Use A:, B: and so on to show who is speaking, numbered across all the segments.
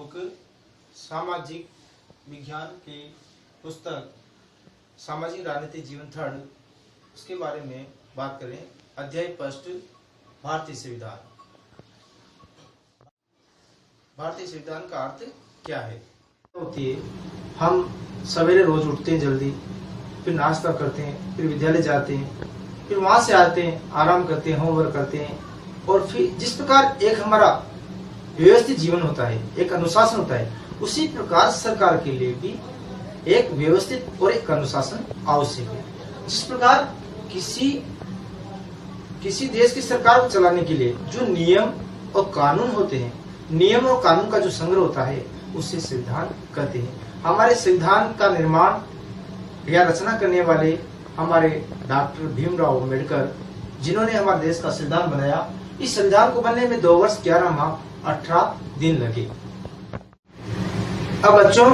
A: Book सामाजिक विज्ञान की पुस्तक सामाजिक राजनीतिक जीवन थर्ड, उसके बारे में बात करें। अध्याय फर्स्ट, भारतीय संविधान। भारतीय संविधान का अर्थ क्या है? होती है, हम सवेरे रोज उठते हैं जल्दी, फिर नाश्ता करते हैं, फिर विद्यालय जाते हैं, फिर वहां से आते हैं, आराम करते हैं, होमवर्क करते हैं, और फिर जिस प्रकार एक हमारा व्यवस्थित जीवन होता है, एक अनुशासन होता है, उसी प्रकार सरकार के लिए भी एक व्यवस्थित और एक अनुशासन आवश्यक है। जिस प्रकार किसी देश की सरकार को चलाने के लिए जो नियम और कानून होते हैं, नियम और कानून का जो संग्रह होता है, उसे संविधान कहते हैं। हमारे संविधान का निर्माण या रचना करने वाले हमारे डॉक्टर भीमराव अम्बेडकर, जिन्होंने हमारे देश का संविधान बनाया, इस संविधान को बनने में 2 वर्ष 11 माह 18 दिन लगे। अब बच्चों,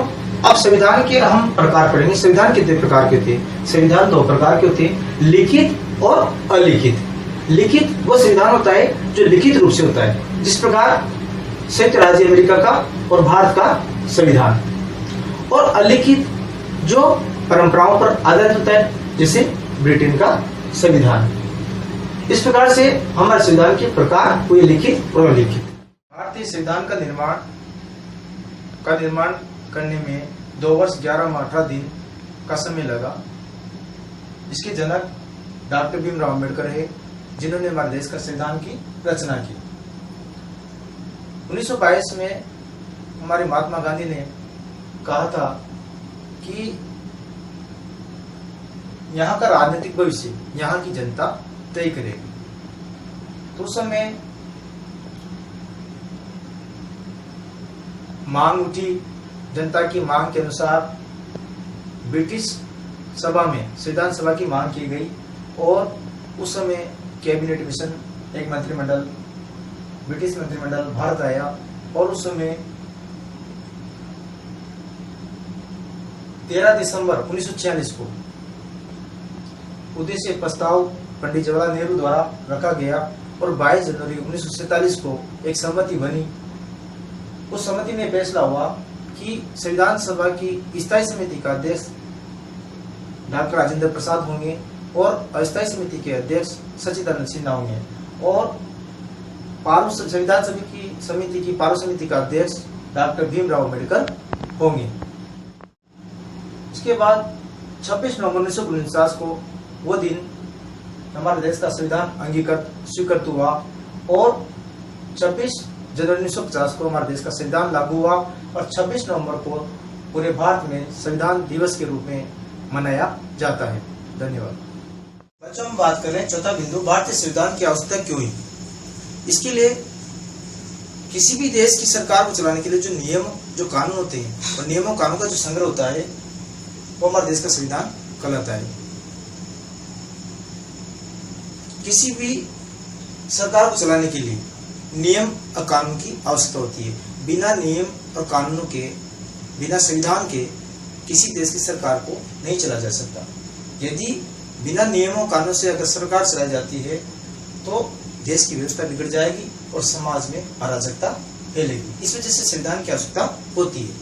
A: अब संविधान के हम प्रकार पढ़ेंगे। संविधान कितने प्रकार के होते हैं? संविधान 2 प्रकार के होते हैं, लिखित और अलिखित। लिखित वो संविधान होता है जो लिखित रूप से होता है, जिस प्रकार संयुक्त राज्य अमेरिका का और भारत का संविधान। और अलिखित जो परंपराओं पर आधारित होता है, जैसे ब्रिटेन का संविधान। इस प्रकार से हमारे संविधान के प्रकार हुए, लिखित और अलिखित। भारतीय संविधान का निर्माण करने में 2 वर्ष 11 माह 18 दिन का समय लगा। इसके जनक डॉक्टर भीमराव अम्बेडकर है, जिन्होंने हमारे देश का संविधान की रचना की। 1922 में हमारे महात्मा गांधी ने कहा था कि यहाँ का राजनीतिक भविष्य यहाँ की जनता तय करेगी। तो उस समय मांग उठी, जनता की मांग के अनुसार ब्रिटिश सभा में संविधान सभा की मांग की गई, और उस समय कैबिनेट मिशन, एक मंत्रिमंडल, ब्रिटिश मंत्रिमंडल भारत आया, और उस समय 13 दिसंबर 1946 को उद्देश्य प्रस्ताव पंडित जवाहरलाल नेहरू द्वारा रखा गया, और 22 जनवरी 1947 को एक सहमति बनी। उस सहमति में फैसला हुआ कि संविधान सभा की स्थायी समिति का अध्यक्ष डॉक्टर राजेंद्र प्रसाद होंगे, और अस्थायी समिति के अध्यक्ष सच्चिदानंद सिन्हा होंगे, और संविधान समिति की पार्व समिति का अध्यक्ष डॉक्टर भीमराव अम्बेडकर होंगे। इसके बाद 26 नवंबर 1949 को वो दिन हमारे देश का संविधान स्वीकृत हुआ, और 26 जनवरी 1950 को हमारे देश का संविधान लागू हुआ, और 26 नवंबर को पूरे भारत में संविधान दिवस के रूप में मनाया जाता है। धन्यवाद। बच्चों, हम बात कर रहे हैं चौथा बिंदु, भारतीय संविधान की आवश्यकता क्यों है। इसके लिए किसी भी देश की सरकार को चलाने के लिए जो नियम, जो कानून होते हैं, और नियमों कानून का जो संग्रह होता है, वो हमारे देश का संविधान कहलाता है। किसी भी सरकार को चलाने के लिए नियम और कानून की आवश्यकता होती है। बिना नियम और कानूनों के, बिना संविधान के किसी देश की सरकार को नहीं चला जा सकता। यदि बिना नियमों कानून से अगर सरकार चलाई जाती है, तो देश की व्यवस्था बिगड़ जाएगी और समाज में अराजकता फैलेगी। इस वजह से संविधान की आवश्यकता होती है।